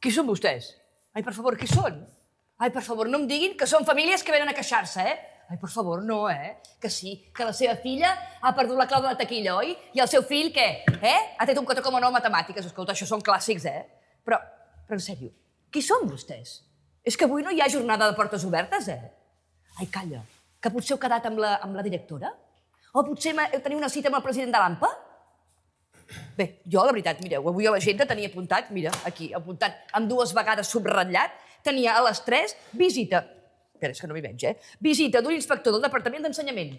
Qui són vostès? Ai, per favor, qui són? Ai, per favor, no em diguin que són famílies que venen a queixar-se, Ai, per favor, no, Que sí, que la seva filla ha perdut la clau de la taquilla, oi? I el seu fill, què? Ha tret un 4,9 a matemàtiques. Escolta, això són clàssics, Però, en sèrio, qui són vostès? És que avui no hi ha jornada de portes obertes, Ai, calla, que potser heu quedat amb la directora? O potser teniu una cita amb el president de l'AMPA? Bé, jo, la veritat, mireu, avui a l'agenda tenia apuntat, mira, aquí, apuntat amb 2 vegades subratllat, tenia a les 3 visita. Espera, és que no m'hi veig, Visita d'un inspector del Departament d'Ensenyament.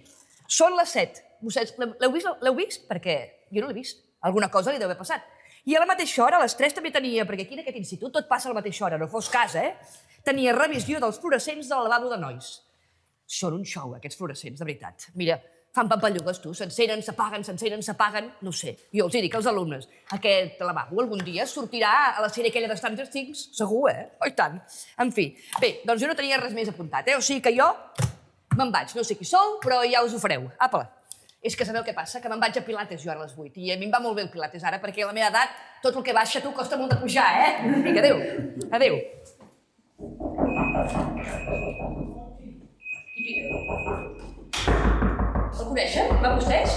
Són les 7. Vostès l'heu vist? Perquè jo no l'he vist. Alguna cosa li deu haver passat. I a la mateixa hora, a les 3 també tenia, perquè aquí en aquest institut tot passa a la mateixa hora, no fos cas, Tenia revisió dels fluorescents del lavabo de nois. Són un show, aquests fluorescents, de veritat. Mira, fan pampallugues, tu, s'encenen, s'apaguen, no sé. Jo els dic als alumnes, aquest lavabo algun dia sortirà a la sèrie aquella de Stranger Things, segur, Oh, i tant. En fi, bé, doncs jo no tenia res més apuntat, O sigui que jo me'n vaig, no sé qui sou, però ja us ho fareu. Apa, és que sabeu què passa? Que me'n vaig a Pilates jo ara a les 8, i a mi em va molt bé el Pilates ara, perquè a la meva edat tot el que baixa tu costa molt de pujar, Vinga, adéu. Adéu. El coneixen? Va vostès?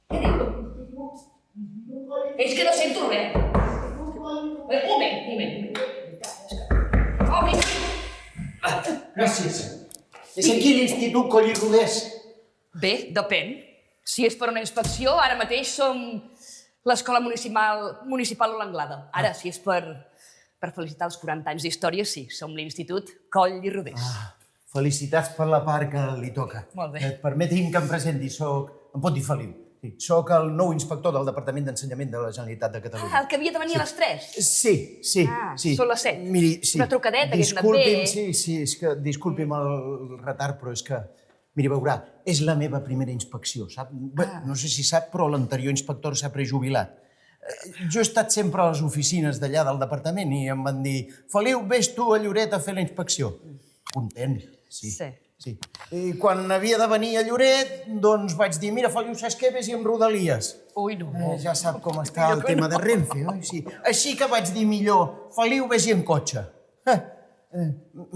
Què diu? És que no sento res. Un moment. Obri. Gràcies. És aquí l'Institut Coll i Rodés. Bé, depèn. Si és per una inspecció, ara mateix som l'Escola Municipal Olanglada. Ara, si és per felicitar els 40 anys d'història, sí, som l'Institut Coll i Rodés. Felicitats per la part que li toca. Molt bé. Permeti'm que em presenti, em pot dir Feliu. Soc el nou inspector del Departament d'Ensenyament de la Generalitat de Catalunya. El que havia de venir a les 3? Sí. Són les 7. Miri, sí. Una trucadeta, hagués anat bé. Sí, és que disculpi'm el retard, però és que, miri, veurà, és la meva primera inspecció, sap? No sé si sap, però l'anterior inspector s'ha prejubilat. Jo he estat sempre a les oficines d'allà del departament i em van dir Feliu, vés tu a Lloret a fer la inspecció. Content, sí. I quan havia de venir a Lloret, doncs vaig dir, mira, Feliu, saps què? Vés-hi amb Rodalies. Ui, no. Ja sap com està el tema de Renfe, oi? Sí. Així que vaig dir millor, Feliu, vés-hi en cotxe.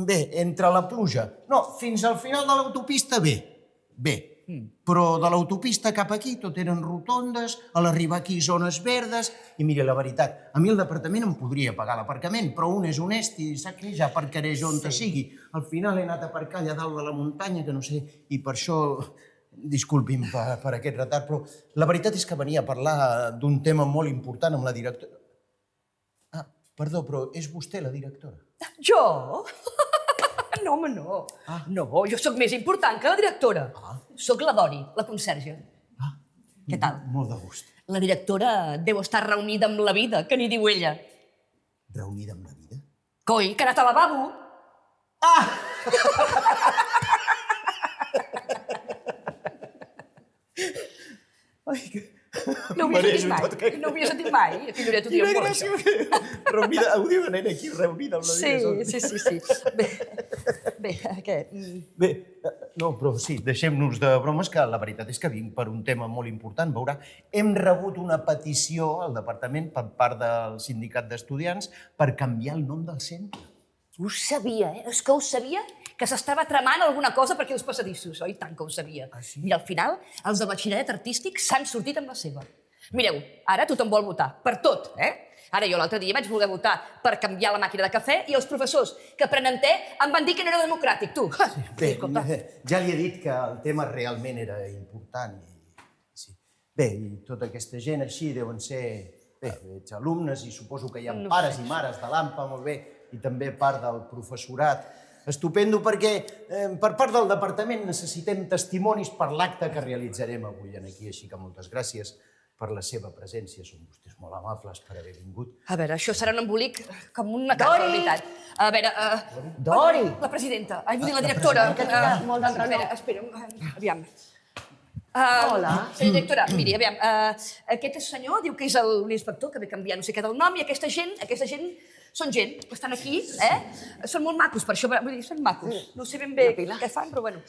Bé, entre la pluja. No, fins al final de l'autopista, bé. Però de l'autopista cap aquí tot eren rotondes, a l'arribar aquí zones verdes, i mira, la veritat, a mi el departament em podria pagar l'aparcament, però un és honest i sap que ja aparcaré on sigui. Al final he anat a aparcar allà dalt de la muntanya, que no sé, i per això, disculpi'm per aquest retard, però la veritat és que venia a parlar d'un tema molt important amb la directora. Perdó, però és vostè la directora? Jo? No, home, no. No, jo sóc més important que la directora. Sóc la Dori, la conserge. Què tal? Molt de gust. La directora deu estar reunida amb la vida, que n'hi diu ella. Reunida amb la vida? Coi, que ha anat al lavabo. No ho havia sentit mai. Aquí Lloret ho diuen molt, això. Reunida, ho diuen aquí, reunida amb la vida. Sí. Bé, què? Bé, no, però sí, deixem-nos de bromes, que la veritat és que vinc per un tema molt important, veurà. Hem rebut una petició al departament per part del sindicat d'estudiants per canviar el nom del centre. Ho sabia, És que ho sabia, que s'estava tramant alguna cosa per aquí als passadissos, oi? Tant que ho sabia. Mira, al final, els de batxillerat artístic s'han sortit amb la seva. Mireu, ara tothom vol votar, per tot, Ara jo l'altre dia vaig voler votar per canviar la màquina de cafè i els professors que prenen té em van dir que no era democràtic, tu. Bé, ja li he dit que el tema realment era important. Bé, i tota aquesta gent així deuen ser alumnes i suposo que hi ha pares i mares de l'AMPA, molt bé, i també part del professorat. Estupendo, perquè per part del departament necessitem testimonis per l'acte que realitzarem avui aquí, així que moltes gràcies per la seva presència. Són vostès molt amables per haver vingut. A veure, això serà un embolic com una casualitat. A veure... Dori! La presidenta, vull dir la directora. Molt d'enrenou. Espera, aviam. Hola. Senyora directora, miri, aviam, aquest senyor diu que és l'inspector que ve canviar no sé què del nom i aquesta gent són gent que estan aquí, Són molt macos, per això, vull dir, són macos. No sé ben bé què fan, però bueno.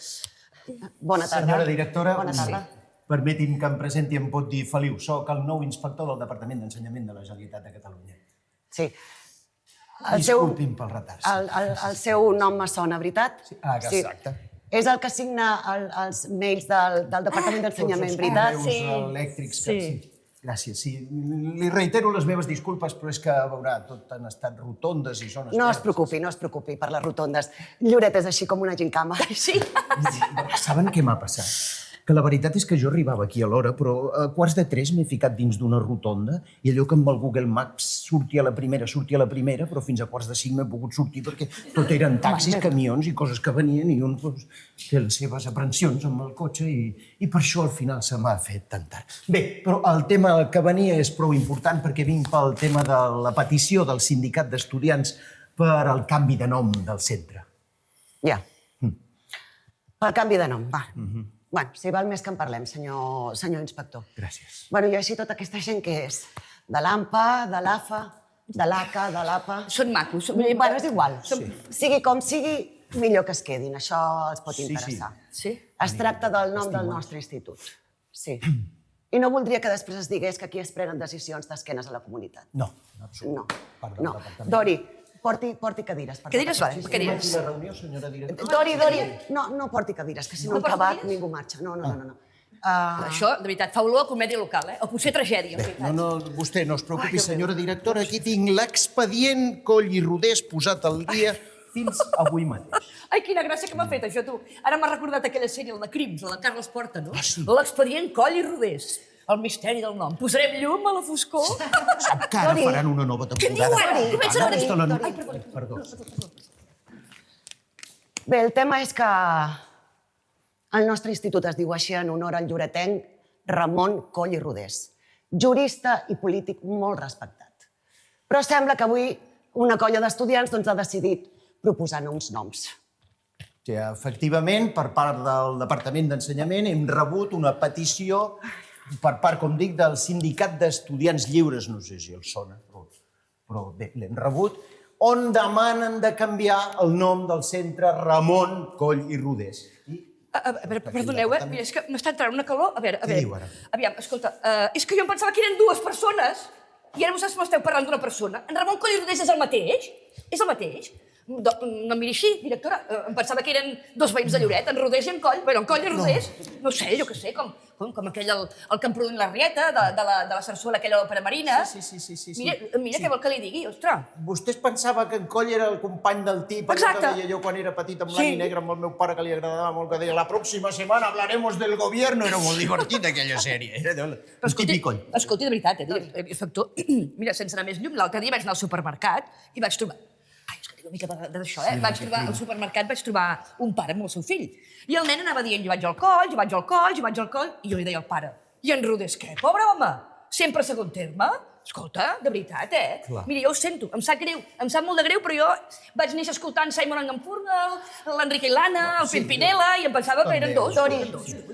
Bona tarda. Senyora directora, Bona tarda. permeti'm que em presenti, em pot dir Feliu, soc el nou inspector del Departament d'Ensenyament de la Generalitat de Catalunya. Sí. Disculpin pel retard. El seu nom me sona, veritat? Exacte. És el que signa els mails del Departament d'Ensenyament, veritat? Tots els correus elèctrics. Sí. Gràcies, sí. Li reitero les meves disculpes, però és que, veurà, tot han estat rotondes i zones... No es preocupi per les rotondes. Lloret és així com una gincama. Sí. Saben què m'ha passat? Que la veritat és que jo arribava aquí a l'hora, però a 2:45 m'he ficat dins d'una rotonda i allò que amb el Google Maps sortia a la primera, però fins a 4:45 m'he pogut sortir perquè tot eren taxis, camions i coses que venien i un té les seves aprensions amb el cotxe i per això al final se m'ha fet tan tard. Bé, però el tema que venia és prou important perquè vinc pel tema de la petició del sindicat d'estudiants per al canvi de nom del centre. Ja. Pel canvi de nom, va. Bueno, si val més que en parlem, senyor inspector. Gràcies. Bueno, i així tota aquesta gent que és? De l'AMPA, de l'AFA, de l'ACA, de l'APA... Són macos. Bueno, és igual. Sigui com sigui, millor que es quedin. Això els pot interessar. Sí? Es tracta del nom del nostre institut. Sí. I no voldria que després es digués que aquí es prenen decisions d'esquenes a la comunitat. No, absolutament. No. Dori, porti cadires. Cadires, vale, cadires. La reunió, senyora directora. Dori, no porti cadires, que si no No hem acabat porti ningú marxa. No. Això, de veritat, fa olor a comèdia local, O potser tragèdia, en veritat. No, vostè no es preocupi, senyora directora. Aquí tinc l'expedient Coll i Rodés posat al dia fins avui mateix. Ai, quina gràcia que m'ha fet, això, tu. Ara m'ha recordat aquella sèrie, la de Crims, la de Carles Porta, no? Sí. L'expedient Coll i Rodés. El misteri del nom. Posarem llum a la foscor? Sap que ara faran una nova temporada. Què diu ara? Comença la nit. Ai, perdó. Bé, el tema és que el nostre institut es diu així en honor al lloretenc Ramon Coll i Rodés, jurista i polític molt respectat. Però sembla que avui una colla d'estudiants ha decidit proposar uns noms. Sí, efectivament, per part del Departament d'Ensenyament hem rebut una petició per part, com dic, del Sindicat d'Estudiants Lliures, no sé si els sona, però bé, l'hem rebut, on demanen de canviar el nom del centre Ramon Coll i Rodés. Perdoneu, mira, és que m'està entrant una calor. A veure, Què diu ara? Aviam, escolta, és que jo em pensava que eren dues persones i ara vosaltres m'esteu parlant d'una persona. En Ramon Coll i Rodés és el mateix? És el mateix? No em miri així, directora. Em pensava que eren dos veïns de Lloret, en Rodés i en Coll. Bueno, en Coll i Rodés, no sé, jo què sé, com aquell, el Camprodon i la Rieta, de la sarsuela aquella òpera marina. Sí. Mira què vol que li digui, ostres. Vostè es pensava que en Coll era el company del tip, allò que deia jo quan era petit amb blanc i negre amb el meu pare, que li agradava molt, que deia la pròxima setmana hablaremos del gobierno. Era molt divertida aquella sèrie. Era un típic Coll. Escolti, de veritat, inspector, mira, sense anar més llum, l'altre dia vaig anar al supermercat i vaig trobar... Ai, és que tinc una mica d'això, Vaig trobar al supermercat, vaig trobar un pare amb el seu fill. I el nen anava dient, jo vaig al coll, i jo li deia al pare, i en Rodés què? Pobre home, sempre segon terme? Escolta, de veritat, Clar. Mira, jo ho sento, em sap greu, em sap molt de greu, però jo vaig néixer escoltant Simon and Garfunkel, l'Enrique i l'Anna, el Pimpinela, i em pensava que eren dos.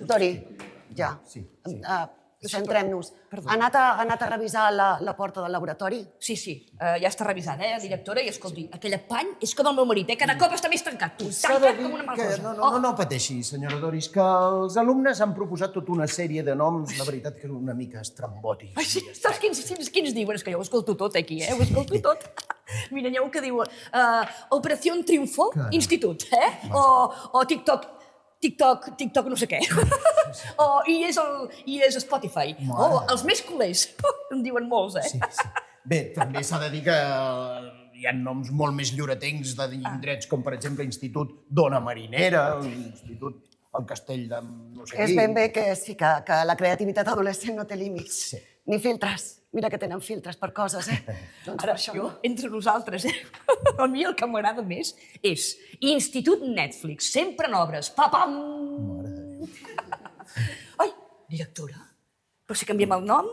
Dori, ja. Centrem-nos. Ha anat a revisar la porta del laboratori? Sí, ja està revisada, directora, i escolti, aquell apany és com el meu marit, cada cop està més tancat, tancat com una malcosa. No pateixi, senyora Doris, que els alumnes han proposat tota una sèrie de noms, la veritat que era una mica estrambòtics. Ai, sí, saps quins diuen? És que jo ho escolto tot aquí, ho escolto tot. Mira, hi ha un que diu Operació Triunfo Institut, o TikTok no sé què. I és Spotify. Els més culers. En diuen molts, Sí. Bé, també s'ha de dir que hi ha noms molt més lloretencs d'indrets, com per exemple l'Institut Dona Marinera, l'Institut el Castell de no sé qui. És ben bé que sí, que la creativitat adolescent no té límits. Sí. Ni filtres. Mira que tenen filtres per coses, Doncs Ara, jo, entre nosaltres, a mi el que m'agrada més és Institut Netflix, sempre en obres. Papam! Ai, directora, però si canviem el nom?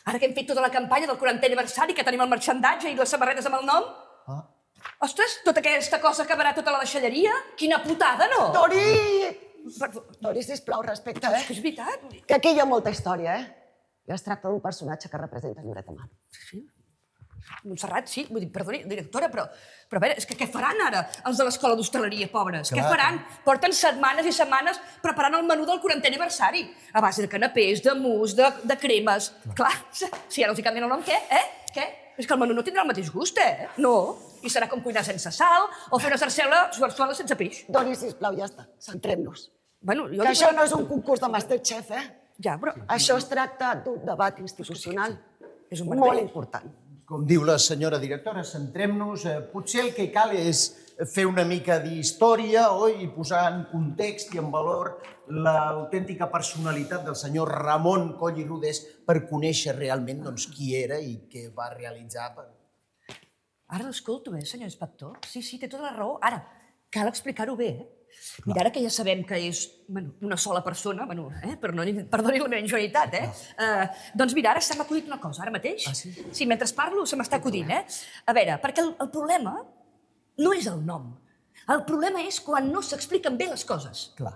Ara que hem fet tota la campanya del 40è aniversari, que tenim el marxandatge i les samarretes amb el nom? Ostres, tota aquesta cosa acabarà tota la deixalleria? Quina putada, no? Dori, sisplau, respecte, És veritat. Que aquí hi ha molta història, I es tracta d'un personatge que representa Lloret de Mar. Sí. Montserrat, sí, vull dir, perdoni, directora, però a veure, és que què faran ara els de l'escola d'hostaleria, pobres? Què faran? Porten setmanes i setmanes preparant el menú del 40è aniversari, a base de canapés, de mousse, de cremes. Clar, si ara els hi canvien el nom, què? Què? És que el menú no tindrà el mateix gust, No. I serà com cuinar sense sal o fer una sarcella suarsuada sense peix. Dori, sisplau, ja està. Centrem-nos. Bueno, jo... Que això no és un concurs de Masterchef, Ja, però... Això es tracta d'un debat institucional És un molt important. Com diu la senyora directora, centrem-nos. Potser el que cal és fer una mica d'història, i posar en context i en valor l'autèntica personalitat del senyor Ramon Coll i Rodés per conèixer realment qui era i què va realitzar. Ara l'escolto, senyor inspector. Sí, té tota la raó. Ara, cal explicar-ho bé, Mira, ara que ja sabem que és una sola persona, perdoni la meva ingenuïtat, doncs mira, ara se m'ha acudit una cosa, ara mateix. Ah, sí? Sí, mentre parlo se m'està acudint, A veure, perquè el problema no és el nom. El problema és quan no s'expliquen bé les coses. Clar.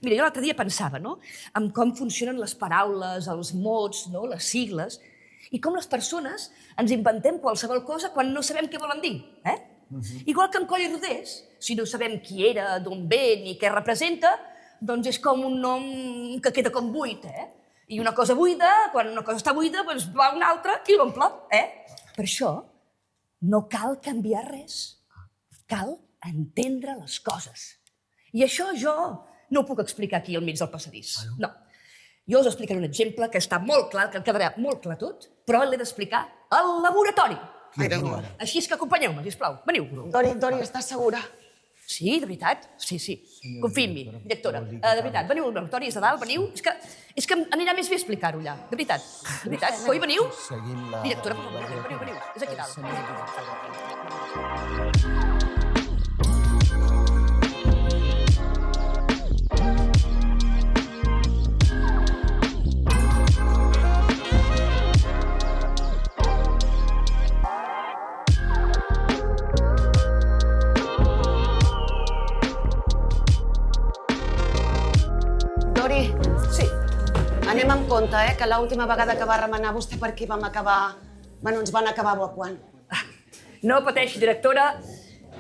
Mira, jo l'altre dia pensava, en com funcionen les paraules, els mots, les sigles, i com les persones ens inventem qualsevol cosa quan no sabem què volen dir, Igual que en Coll i Rodés, si no sabem qui era, d'on ve ni què representa, doncs és com un nom que queda com buit, I una cosa buida, quan una cosa està buida, doncs va una altra i l'omple, Per això no cal canviar res, cal entendre les coses. I això jo no ho puc explicar aquí al mig del passadís. No. Jo us explicaré un exemple que està molt clar, que em quedarà molt clar tot, però l'he d'explicar al laboratori. Així és que acompanyeu-me, sisplau. Veniu. Dori, estàs segura? Sí, de veritat. Sí. Confia en mi, directora. De veritat, veniu al laboratori, és de dalt, veniu. És que anirà més bé explicar-ho allà. De veritat. Coi, veniu? Directora, veniu. És aquí dalt. Dori, sí. Anem amb compte, que l'última vegada que va remenar vostè per aquí vam acabar... ens van acabar evacuant. No pateixi, directora.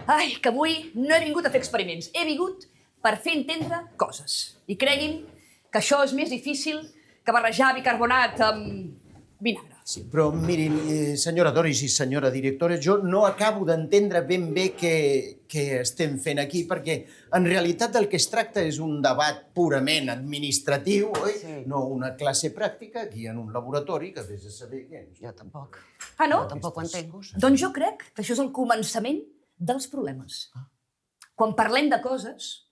Ai, que avui no he vingut a fer experiments. He vingut per fer entendre coses. I creguin que això és més difícil que barrejar bicarbonat amb vinagre. Sí, però mirin, senyora Doris i senyora directora, jo no acabo d'entendre ben bé què estem fent aquí, perquè en realitat del que es tracta és un debat purament administratiu, Sí. No una classe pràctica aquí en un laboratori, que vés a saber què és. Jo tampoc. Ah, no? Jo tampoc ho entenc. Doncs jo crec que això és el començament dels problemes. Quan parlem de coses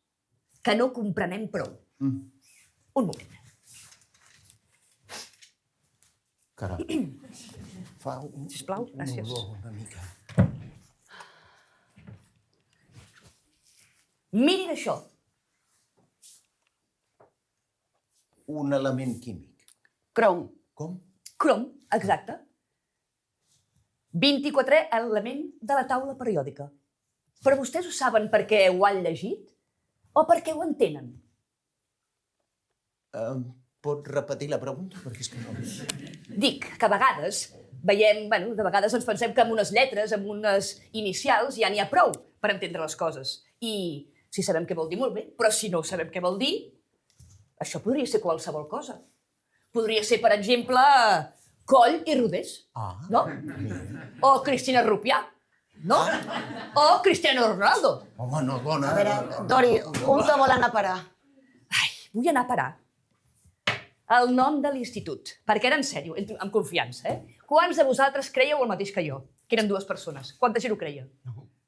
que no comprenem prou. Un moment. Caram. Fa Sisplau, gràcies. olor una mica. Mirin això. Un element químic. Crom. Com? Crom, exacte. 24è element de la taula periòdica. Però vostès ho saben perquè ho han llegit o perquè ho entenen? Pot repetir la pregunta? Perquè és que no... Dic que a vegades veiem, de vegades ens pensem que amb unes lletres, amb unes inicials, ja n'hi ha prou per entendre les coses. I si sabem què vol dir, molt bé, però si no sabem què vol dir, això podria ser qualsevol cosa. Podria ser, per exemple, Coll i Rodés, no? O Cristina Rupià, no? O Cristiano Ronaldo. Home, no, dona... A veure, Dori, on te vol anar a parar? Ai, vull anar a parar el nom de l'institut, perquè era en sèrio, amb confiança, Quants de vosaltres creieu el mateix que jo? Que eren 2 persones. Quanta gent ho creia?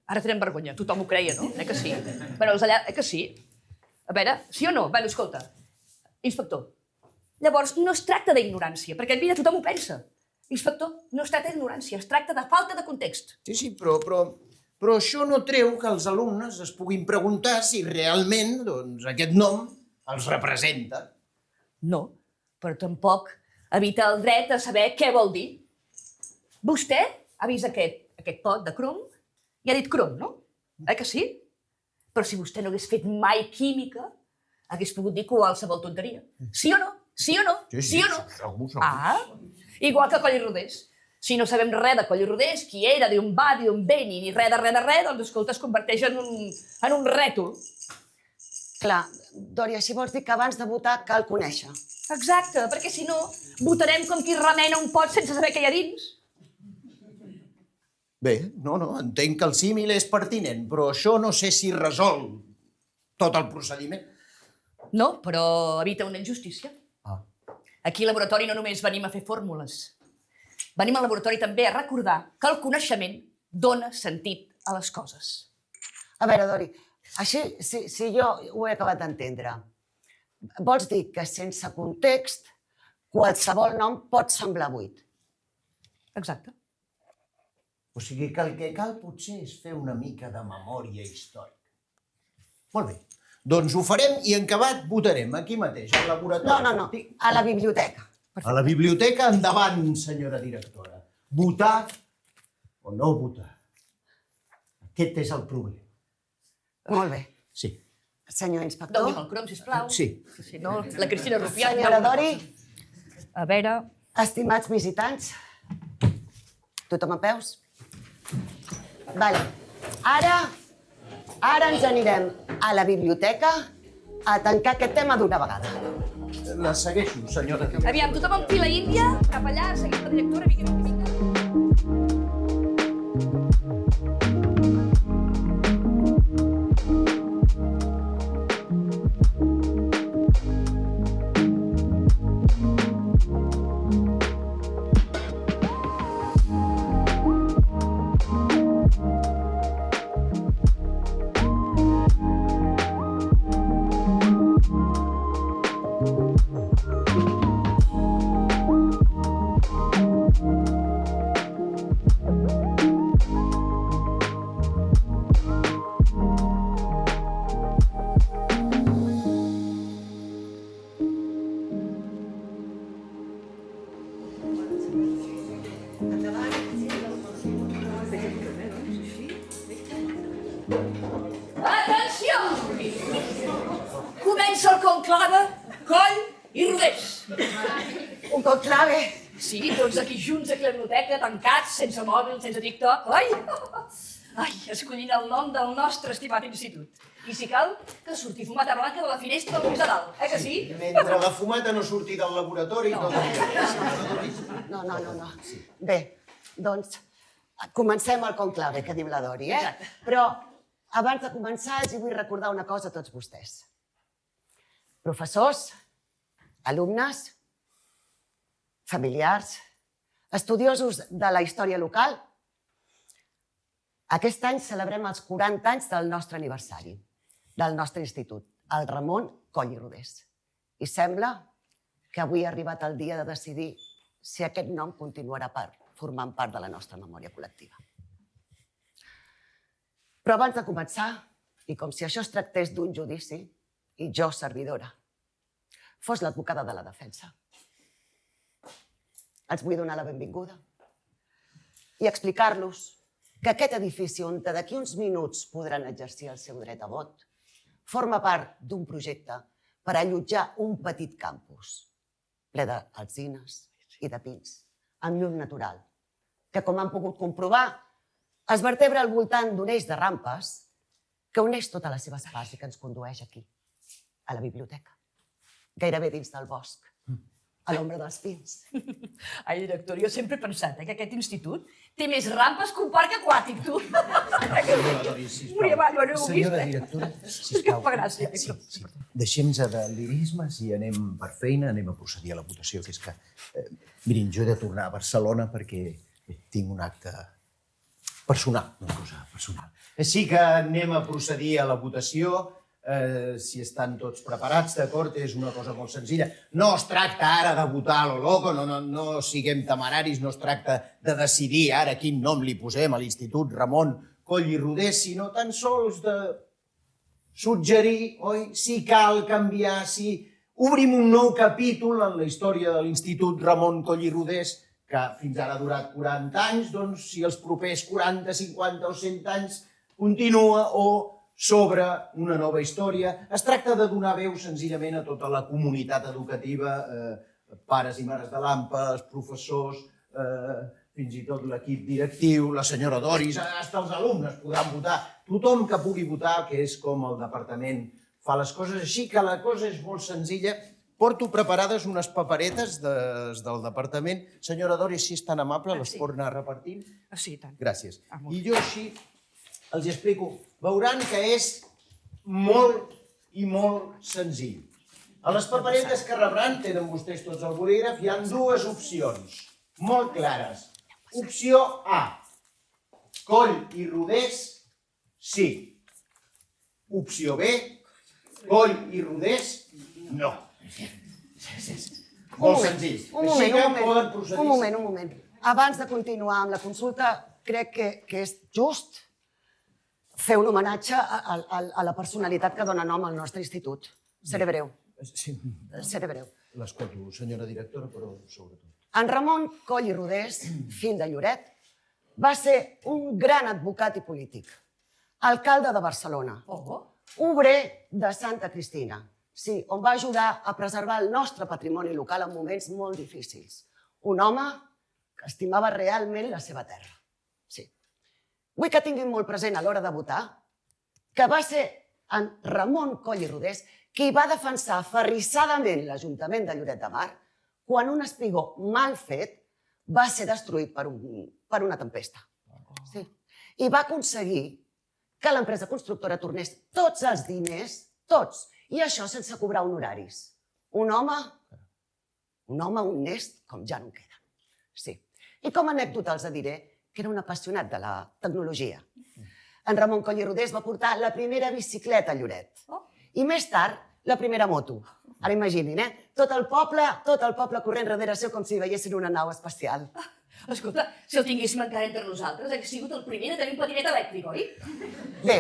Ara tenen vergonya. Tothom ho creia, no? Que sí? Allà, que sí? A veure, sí o no? Escolta, inspector, llavors no es tracta d'ignorància, perquè mira, tothom ho pensa. Inspector, no es tracta d'ignorància, es tracta de falta de context. Sí, però això no treu que els alumnes es puguin preguntar si realment aquest nom els representa. No, però tampoc evita el dret a saber què vol dir. Vostè ha vist aquest pot de crom i ha dit crom, no? Que sí? Però si vostè no hagués fet mai química, hagués pogut dir qualsevol tonteria. Sí o no? Sí o no? Sí, Sí o no? segur. Ah, igual que Coll i Rodés. Si no sabem res de Coll i Rodés, qui era, d'on va, d'on ve, ni res de res, doncs, escolta, es converteix en un rètol. Clar, Dori, així vols dir que abans de votar cal conèixer. Exacte, perquè si no, votarem com qui remena un pot sense saber què hi ha dins. Bé, no, entenc que el símil és pertinent, però això no sé si resol tot el procediment. No, però evita una injustícia. Ah. Aquí al laboratori no només venim a fer fórmules. Venim al laboratori també a recordar que el coneixement dona sentit a les coses. A veure, Dori, així, si jo ho he acabat d'entendre, vols dir que sense context qualsevol nom pot semblar buit? Exacte. O sigui que el que cal potser és fer una mica de memòria històrica. Molt bé. Doncs ho farem i en acabat votarem aquí mateix, al laboratori. No, a la biblioteca. A la biblioteca, endavant, senyora directora. Votar o no votar. Aquest és el problema. Molt bé. Sí. Senyor inspector. Doni'm el crom, sisplau. Sí. Si no, la Cristina Rufià... Senyora Dori. A veure... Estimats visitants. Tothom a peus? Vale. Ara ens anirem a la biblioteca a tancar aquest tema d'una vegada. La segueixo, senyora directora. Aviam, tothom en fila índia, cap allà, seguint la directora, vinga. Atenció! Comença el conclave Coll i Rodés. Un conclave. Sí, tots aquí junts, aquí a la biblioteca, tancats, sense mòbil, sense TikTok. Ai, escollint el nom del nostre estimat institut. I si cal, que surti fumata blanca de la finestra del pis de dalt, que sí? Mentre la fumata no surti del laboratori, no. No. Bé, doncs, comencem el conclave, que diu la Dori, eh? Exacte. Però abans de començar els vull recordar una cosa a tots vostès. Professors, alumnes, familiars, estudiosos de la història local, aquest any celebrem els 40 anys del nostre aniversari, del nostre institut, el Ramon Coll i Rodés. I sembla que avui ha arribat el dia de decidir si aquest nom continuarà formant part de la nostra memòria col·lectiva. Però abans de començar, i com si això es tractés d'un judici, i jo, servidora, fos l'advocada de la defensa, els vull donar la benvinguda i explicar-los que aquest edifici on d'aquí uns minuts podran exercir el seu dret a vot forma part d'un projecte per allotjar un petit campus ple d'alzines i de pins, amb llum natural, que, com han pogut comprovar, es vertebra al voltant d'un eix de rampes que uneix totes les seves parts i que ens condueix aquí, a la biblioteca, gairebé dins del bosc, a l'ombra dels pins. Ai, director, jo sempre he pensat que aquest institut té més rampes que un parc aquàtic, tu. Moria avall, no ho vist? Senyora directora, sisplau. Que fa gràcia. Sí. Deixem-nos de lirismes i anem per feina, anem a procedir a la votació, que és que... Mirin, jo he de tornar a Barcelona perquè tinc un acte personal, una cosa personal. Així que anem a procedir a la votació. Si estan tots preparats, d'acord? És una cosa molt senzilla. No es tracta ara de votar a lo loco, no siguem temeraris, no es tracta de decidir ara quin nom li posem a l'Institut Ramon Coll i Rodés, sinó tan sols de suggerir, oi, si cal canviar, si obrim un nou capítol en la història de l'Institut Ramon Coll i Rodés, que fins ara ha durat 40 anys, doncs si els propers 40, 50 o 100 anys continua o sobre una nova història. Es tracta de donar veu senzillament a tota la comunitat educativa, pares i mares de l'AMPA, els professors, fins i tot l'equip directiu, la senyora Doris, fins els alumnes podran votar. Tothom que pugui votar, que és com el departament fa les coses. Així que la cosa és molt senzilla. Porto preparades unes paperetes del departament. Senyora Doris, si és tan amable, les pot anar repartint? Sí, i tant. Gràcies. I jo així els explico. Veuran que és molt i molt senzill. A les paperetes que rebran, tenen vostès tots el bolígraf, hi ha dues opcions molt clares. Opció A, Coll i Rodés, sí. Opció B, Coll i Rodés, no. Molt senzill. Un moment. Abans de continuar amb la consulta, crec que és just fer un homenatge a la personalitat que dona nom al nostre institut. Seré breu. Seré breu. L'escolto, senyora directora, però sobretot. En Ramon Coll i Rodés, fill de Lloret, va ser un gran advocat i polític, alcalde de Barcelona, obrer de Santa Cristina, sí, on va ajudar a preservar el nostre patrimoni local en moments molt difícils. Un home que estimava realment la seva terra. Sí. Vull que tinguin molt present a l'hora de votar que va ser en Ramon Coll i Rodés qui va defensar aferrissadament l'Ajuntament de Lloret de Mar quan un espigó mal fet va ser destruït per una tempesta. Sí. I va aconseguir que l'empresa constructora tornés tots els diners, tots, i això sense cobrar honoraris. Un home honest com ja no en queda. Sí. I com a anècdota els diré que era un apassionat de la tecnologia. En Ramon Coll i Rodés va portar la primera bicicleta a Lloret. I més tard, la primera moto. Ara imaginin, tot el poble corrent darrere seu com si veiessin una nau espacial. Escolta, si el tinguéssim encara entre nosaltres, hauria sigut el primer a tenir un patinet elèctric, oi? Bé,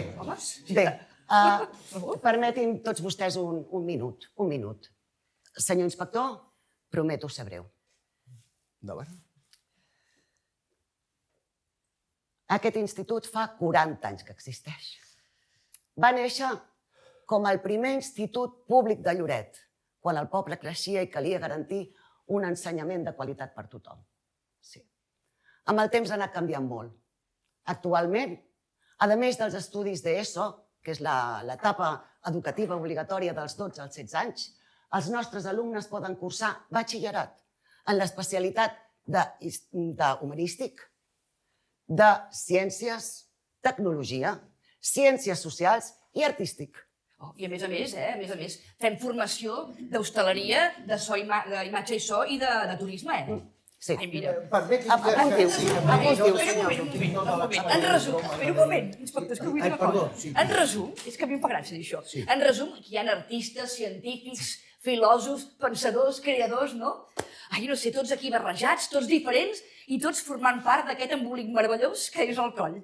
permetin tots vostès un minut. Senyor inspector, prometo ser breu. Endavant. Aquest institut fa 40 anys que existeix. Va néixer com el primer institut públic de Lloret, quan el poble creixia i calia garantir un ensenyament de qualitat per tothom. Sí. Amb el temps ha anat canviant molt. Actualment, a més dels estudis d'ESO, que és l'etapa educativa obligatòria dels 12 als 16 anys, els nostres alumnes poden cursar batxillerat en l'especialitat d'humanístic, de ciències, tecnologia, ciències socials i artístic. I a més, fem formació d'hostaleria, d'imatge i so i de turisme, Sí. Ai, mira. Apuntiu, senyor. En resum, espera un moment, inspector, és que vull dir una cosa. En resum, és que a mi em fa gràcia dir això. En resum, aquí hi ha artistes, científics, filòsofs, pensadors, creadors, no? Ai, no sé, tots aquí barrejats, tots diferents i tots formant part d'aquest embolic meravellós que és el coll.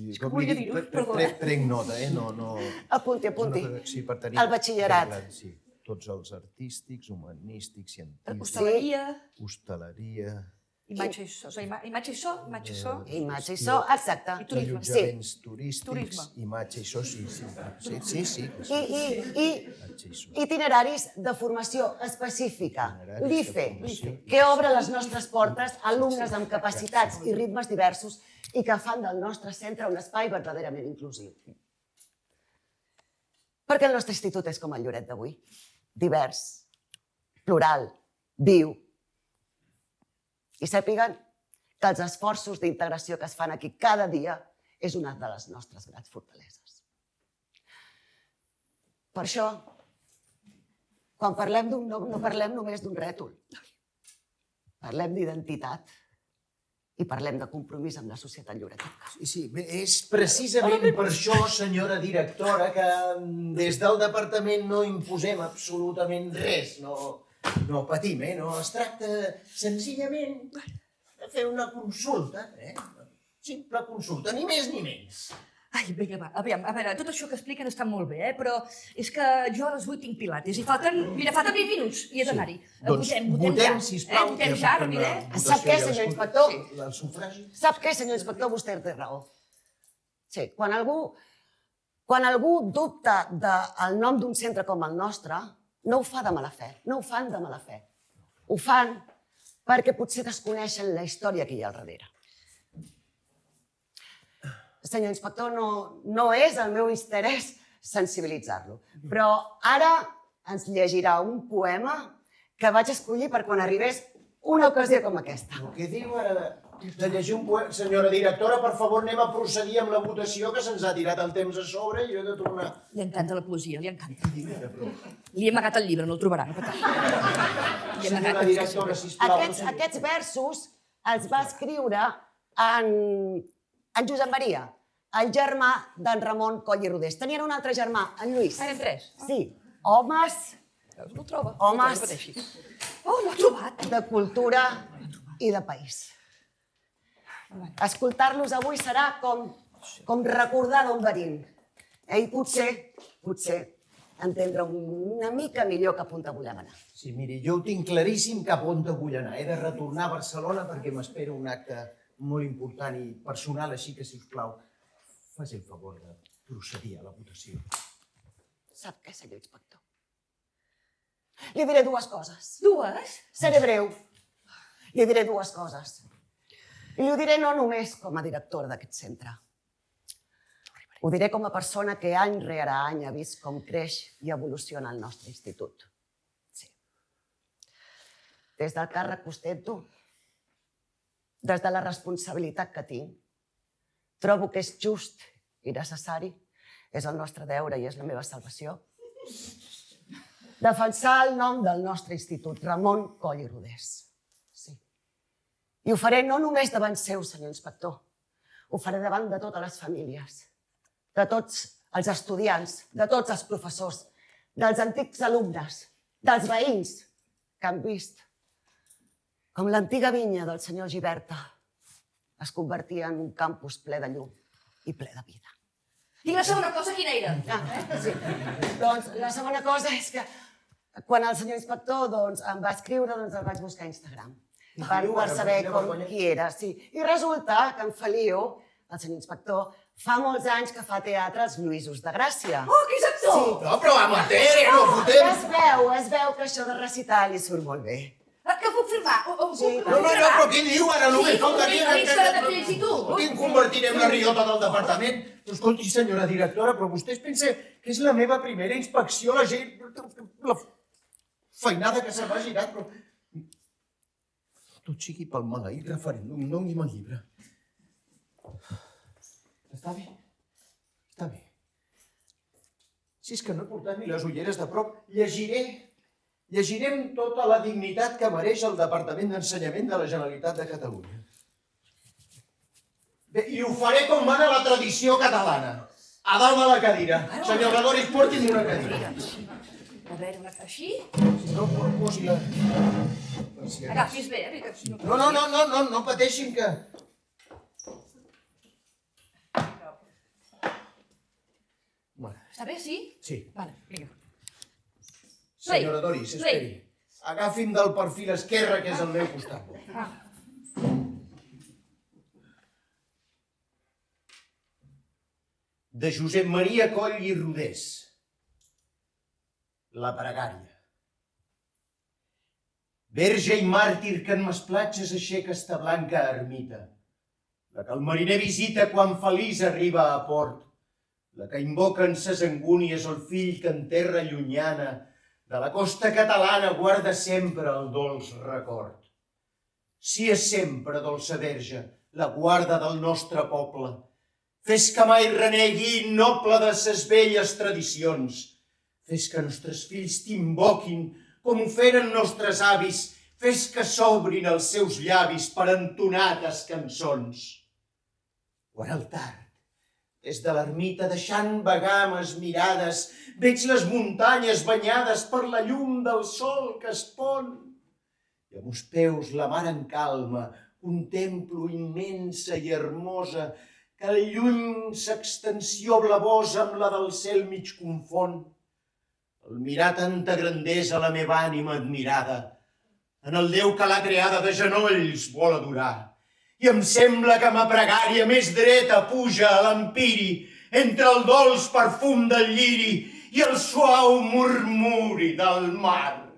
És que volia dir-ho, perdona. Prenc nota, no... Apunti. Sí, per tenir... El batxillerat. Sí, tots els artístics, humanístics, científics... Hostaleria... Imatge i so, exacte. I turisme. Allotjaments turístics, imatge i so, sí. Itineraris de formació específica, l'IFE, que obre les nostres portes a alumnes amb capacitats i ritmes diversos i que fan del nostre centre un espai verdaderament inclusiu. Perquè el nostre institut és com el Lloret d'avui, divers, plural, viu. I sàpiguen que els esforços d'integració que es fan aquí cada dia és una de les nostres grans fortaleses. Per això, quan parlem d'un nom, no parlem només d'un rètol. Parlem d'identitat i parlem de compromís amb la societat lloretenca. Sí, és precisament per això, senyora directora, que des del departament no imposem absolutament res, no patim, no? Es tracta senzillament de fer una consulta, simple consulta, ni més ni menys. Ai, vinga, va, a veure, tot això que expliquen està molt bé, però és que jo a les 8 tinc pilates i falten 20 minuts i he d'anar-hi. Votem, sisplau. Votem ja, ràpid, Sap què, senyor inspector? El sufragi? Sap què, senyor inspector? Vostè té raó. Sí, quan algú dubta del nom d'un centre com el nostre, no ho fa de mala fe, no ho fan de mala fe. Ho fan perquè potser desconeixen la història que hi ha al darrere. Senyor inspector, no és el meu interès sensibilitzar-lo, però ara ens llegirà un poema que vaig escollir per quan arribés una ocasió com aquesta. Què diu ara de llegir un poema? Senyora directora, per favor, anem a procedir amb la votació, que se'ns ha tirat el temps a sobre i jo he de tornar. Li encanta la poesia, li encanta. Li he amagat el llibre, no el trobarà. No patir. Senyora directora, sisplau. Aquests versos els va escriure en Josep Maria, el germà d'en Ramon Coll i Rodés. Tenien un altre germà, en Lluís. Eren tres. Sí, homes... No el troba. Homes... Oh, l'ha trobat. De cultura i de país. Escoltar-los avui serà com recordar d'on venim. I potser entendre una mica millor cap on volem anar. Sí, miri, jo ho tinc claríssim cap on vull anar. He de retornar a Barcelona perquè m'espera un acte molt important i personal, així que, sisplau, faci el favor de procedir a la votació. Sap què, senyor inspector? Li diré dues coses. Dues? Seré breu. Li diré dues coses. I ho diré no només com a directora d'aquest centre. Ho diré com a persona que any rere any ha vist com creix i evoluciona el nostre institut. Sí. Des del càrrec que ostento, des de la responsabilitat que tinc, trobo que és just i necessari, és el nostre deure i és la meva salvació, defensar el nom del nostre institut, Ramon Coll i Rodés. Sí. I ho faré no només davant seu, senyor inspector, ho faré davant de totes les famílies, de tots els estudiants, de tots els professors, dels antics alumnes, dels veïns que han vist com l'antiga vinya del senyor Giberta es convertia en un campus ple de llum i ple de vida. I la segona cosa quina era? Sí. Doncs la segona cosa és que quan el senyor inspector em va escriure, el vaig buscar a Instagram per saber qui era. I resulta que en Feliu, el senyor inspector, fa molts anys que fa teatre als Lluïsos de Gràcia. Oh, que és actor! Sí. No, però amateur, no fotem! Es veu que això de recitar li surt molt bé. Que puc firmar? Sí. No, però què diu ara? Només faltaria... Sí, de fills i tu. Què em convertiré en la riota del departament? Però escolti, senyora directora, però vostè es pensa que és la meva primera inspecció, la gent... La feinada que se m'ha girat, però... Tot sigui pel maleït referèndum, doni'm el llibre. Està bé? Està bé. Si és que no he portat ni les ulleres de prop, llegirem tota la dignitat que mereix el Departament d'Ensenyament de la Generalitat de Catalunya. Bé, i ho faré com mana la tradició catalana. A dalt de la cadira. Senyor Gregori, porti'm una cadira. A veure, així? Si no, posi-la. Agafis bé, No pateixin que... Està bé, sí? Sí. Vale, vinga. Senyora Doris, esperi. Agafi'm del perfil esquerre, que és el meu costat. De Josep Maria Coll i Rodés. La pregària. Verge i màrtir que en mes platges aixeca esta blanca ermita, la que el mariner visita quan feliç arriba a port, la que invoca en ses angúnies el fill que en terra llunyana de la costa catalana guarda sempre el dolç record. Si és sempre, dolça Verge, la guarda del nostre poble, fes que mai renegui noble de ses velles tradicions, fes que nostres fills t'invoquin com ho feren nostres avis, fes que s'obrin els seus llavis per entonates cançons. Quan al tard, des de l'ermita deixant vagar mes mirades, veig les muntanyes banyades per la llum del sol que es pon. I a meus peus la mar en calma, contemplo immensa i hermosa, que al lluny s'extensió blavosa amb la del cel mig confon. Al mirar tanta grandesa la meva ànima admirada, en el Déu que l'ha creada de genolls vol adorar. I em sembla que ma pregària més dreta puja a l'empiri entre el dolç perfum del lliri i el suau murmuri del mar.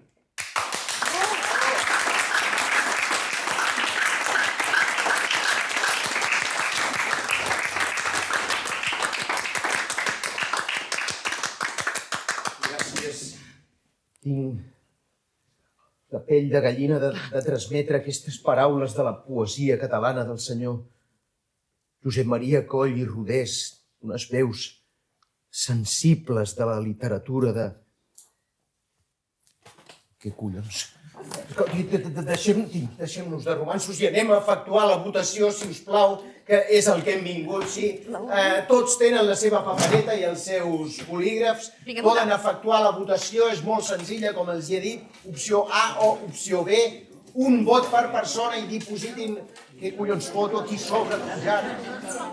Tinc la pell de gallina de transmetre aquestes paraules de la poesia catalana del senyor Josep Maria Coll i Rodés, unes veus sensibles de la literatura de... Què collons? Deixem-nos de romanços i anem a efectuar la votació, si us plau, que és el que hem vingut, sí. Tots tenen la seva papereta i els seus bolígrafs. Poden efectuar la votació, és molt senzilla, com els he dit. Opció A o opció B. Un vot per persona i dipositin... Què collons foto aquí sobre pujant?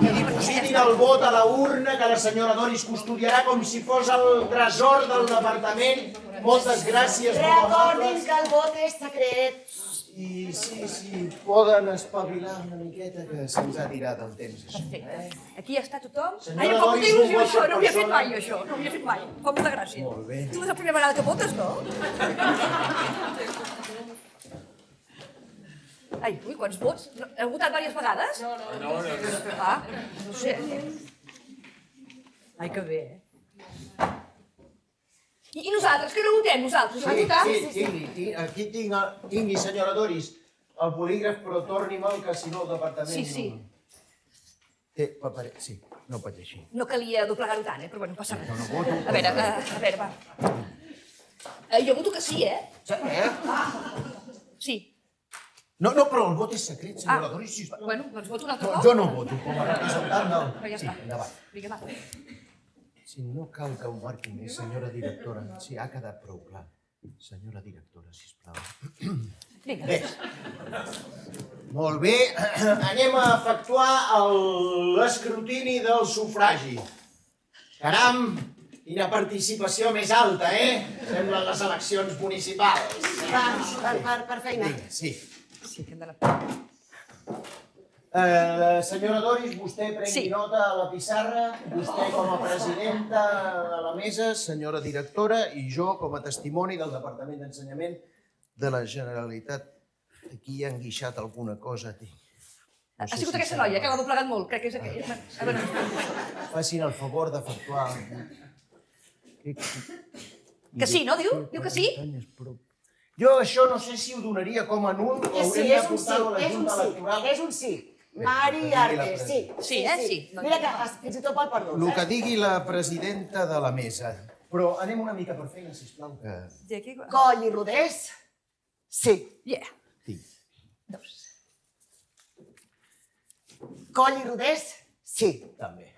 I dipositin el vot a la urna que la senyora Doris custodiarà com si fos el tresor del departament. Moltes gràcies, molt Recordin amables. que el vot és secret. I sí, poden espavilar una miqueta que se'ns ha tirat el temps. Perfecte. Aquí ja està tothom. Senyora Ai, com Doris, t'il·lusió un vot això, per no havia fet persona. mai això, no havia fet mai. Com de gràcia. Molt bé. Tu és la primera vegada que votes, no? Ai, ui, quants vots? Heu votat diverses vegades? No. Ah, no sé. Ai, que bé, I nosaltres, que no votem, nosaltres? Vam votar? Aquí tingui, senyora Doris, el bolígraf, però torni'm-el, que si no el departament... Sí. Té paper... Sí, no pateixi. No calia doblegar-ho tant, però bueno, no passa res. No voto. A veure, va. Jo voto que sí, Sí. No, però el vot és secret, senyora Doris, sisplau. Bueno, doncs voto un altre cop. Jo no voto, com a representant del... Però ja Sí, està. endavant. Vinga, va. Si no cal que ho marqui més, senyora directora. Sí, ha quedat prou clar. Senyora directora, sisplau. Vinga. Bé. Molt bé. Anem a efectuar l'escrutini del sufragi. Caram, quina participació més alta, Semblen les eleccions municipals. Per feina. Vinga, sí. Sí, que hem d'anar. Senyora Doris, vostè prengui nota a la pissarra, vostè com a presidenta de la mesa, senyora directora, i jo com a testimoni del Departament d'Ensenyament de la Generalitat. Aquí hi ha enguixat alguna cosa. Ha sigut aquesta noia, que l'ha doblegat molt, crec que és aquella. A veure. Facin el favor d'efectuar... Que sí, no, diu? Diu que sí? Jo això no sé si ho donaria com a nul o haurem de portar-ho a la Junta Electoral. És un sí. Mari Arte, sí. Sí. Mira que fins i tot pel perdó. El que digui la presidenta de la mesa. Però anem una mica per feina, sisplau. Coll i Rodés, sí. Yeah. Sí. Dos. Coll i Rodés, sí. També.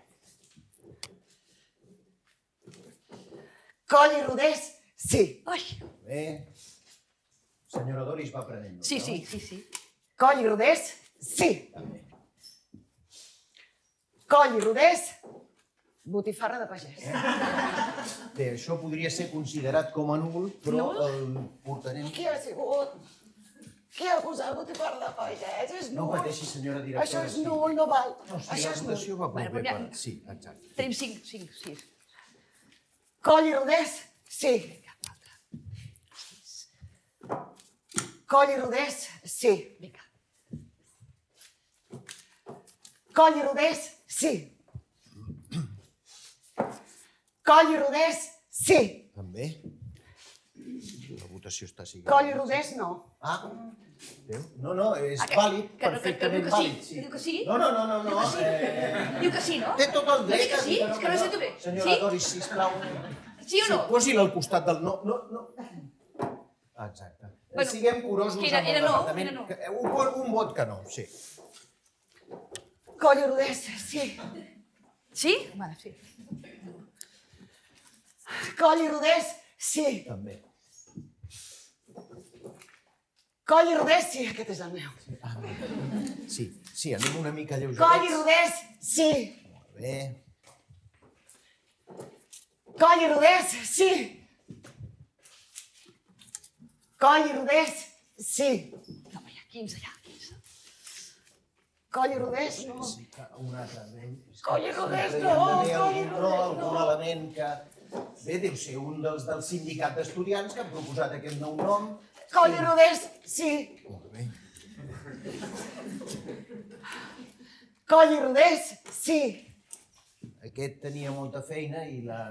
Coll i Rodés, sí. Ai, Bé. Senyora Doris va prenent nota, sí. Coll i Rodés, sí. També. Coll i Rodés, botifarra de pagès. Bé, això podria ser considerat com a nul, però el portarem... Qui ha sigut? Qui ha posat botifarra de pagès? És No nul. pateixi, senyora directora. Això és nul, no val. No, sí, Això la és nul. votació va molt bé. Bueno, Sí, exacte. Tenim 6. Coll i Rodés, sí. Coll i Rodés, sí. Vinga. Coll i Rodés, sí. Coll i Rodés, sí. També? La votació està siguent. Coll i Rodés, no. Ah, veu? No, és vàlid, perfectament vàlid. Que diu que sí? No. Diu que sí, no? Té tot el dret. Diu que sí? És que no sento bé. Senyora Doris, sisplau. Sí o no? Posi-la al costat del no. Exacte. Bueno, Siguem curosos que era amb el no, departament. era no. Un vot que no, sí. Coll i Rodés, sí. Sí? Vale, sí. Coll i Rodés, sí. També. Coll i Rodés, sí. Aquest és el meu. Sí, anem una mica Coll i lleugerets. Rodés, sí. Molt bé. Coll i Rodés, sí. Coll i Rodés, sí. No, ja, 15 ja, 15. Coll i Rodés, no. Sí, un altre. Coll i Rodés, Sempre no. hi ha d'haver Coll i algun Rodés, algun element que... Bé, deu ser un dels del sindicat d'estudiants que han proposat aquest nou nom. Coll i Rodés, sí. Molt bé. Coll i Rodés, sí. Aquest tenia molta feina i la...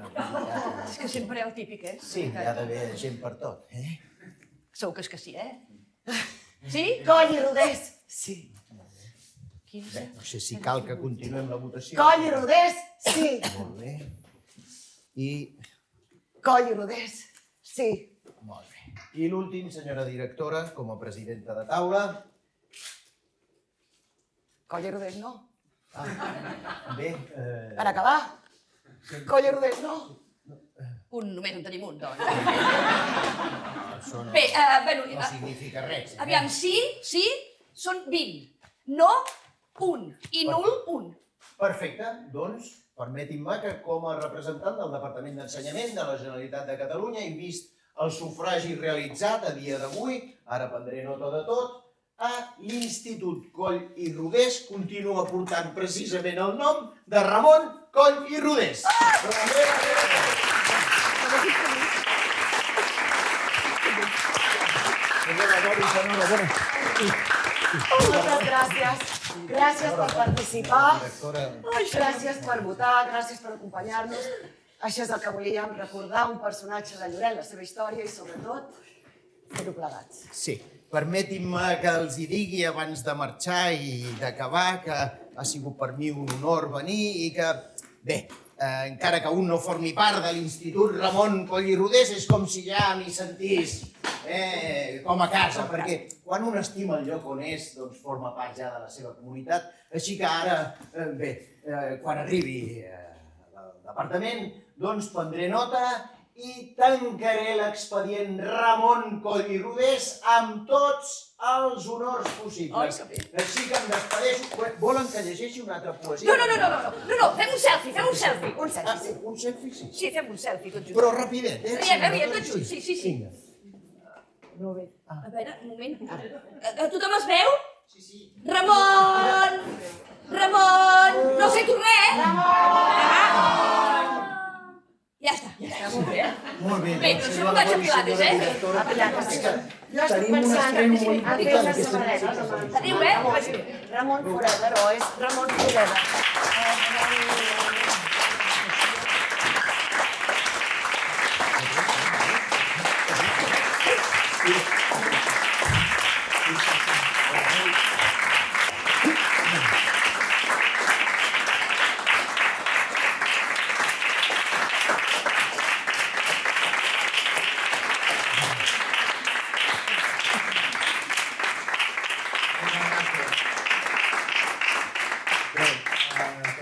És que sempre hi ha el típic, eh? Sí, hi ha d'haver gent per tot, eh? Segur que és que sí, eh? Sí? Coll i Rodés, sí. Bé, no sé si cal que continuem la votació. Coll i Rodés, sí. Molt bé. I... Coll i Rodés, sí. Molt bé. I l'últim, senyora directora, com a presidenta de taula. Coll i Rodés, no. Bé, Per acabar. Coll i Rodés, no. Només en tenim un, doncs. això no, Bé, bueno, no significa res. aviam, sí, són 20. No, 1. I nul, 1. Perfecte, doncs permetin-me que com a representant del Departament d'Ensenyament de la Generalitat de Catalunya i vist el sufragi realitzat a dia d'avui, ara prendré nota de tot, a l'Institut Coll i Rodés continua portant precisament el nom de Ramon Coll i Rodés. Moltes gràcies. Gràcies per participar. Gràcies per votar, gràcies per acompanyar-nos. Això és el que volíem, recordar un personatge de Lloret, la seva història i, sobretot, fer-ho plegats. Sí, permetin-me que els hi digui abans de marxar i d'acabar que ha sigut per mi un honor venir i que, bé, encara que un no formi part de l'Institut Ramon Coll i Rodés, és com si ja m'hi sentís com a casa, perquè quan un estima el lloc on és, doncs forma part ja de la seva comunitat. Així que ara, bé, quan arribi al departament, doncs prendré nota i tancaré l'expedient Ramon Coll i Rodés amb tots els honors possibles. Així que em despedeixo. Volen que llegeixi una altra poesia? No, fem un selfie, fem un selfie. Un selfie, sí. Un selfie, sí. Sí, fem un selfie, tots junts. Però rapidet, eh? Riem, tots junts, sí. Vinga. Molt bé. A veure, un moment. Tothom es veu? Sí. Ramon! No sento res! Ramon! Ja està. Molt bé. Bé, doncs no vaig a Pilates, eh? A Pilates, sí. Jo estic Tenim un pensant estreno molt a fer important, les aquesta samarretes. Adéu, eh? Ramon Forever, o és Ramon Forever.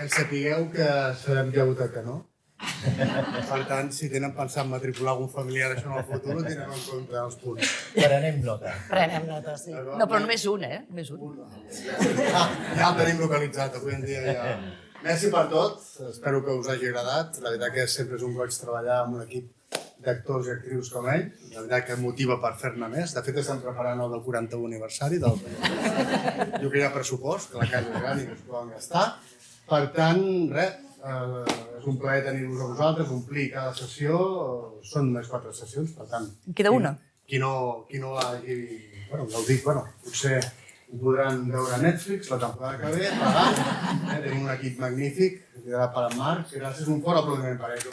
Que sapigueu que sabem que ha votat que no. Per tant, si tenen pensat matricular algun familiar això en el futur, ho tindrem en compte els punts. Prenem nota. Prenem nota, sí. No, però només un, eh? Només un. Ja el tenim localitzat, avui en dia ja. Merci per tot, espero que us hagi agradat. La veritat que sempre és un goig treballar amb un equip d'actors i actrius com ell. La veritat que motiva per fer-ne més. De fet, estem preparant el del 41 aniversari del Pallasso. Jo que hi ha pressupost, que la casa és gran i que es poden gastar. Per tant, res, és un plaer tenir-vos a vosaltres, omplir cada sessió. Són només 4 sessions, per tant... En queda una. Qui no hagi... Bueno, ja ho dic, potser ho podran veure a Netflix la temporada que ve, pagant. Tenim un equip magnífic, liderat per en Marc. Gràcies, un fort aplaudiment per ells.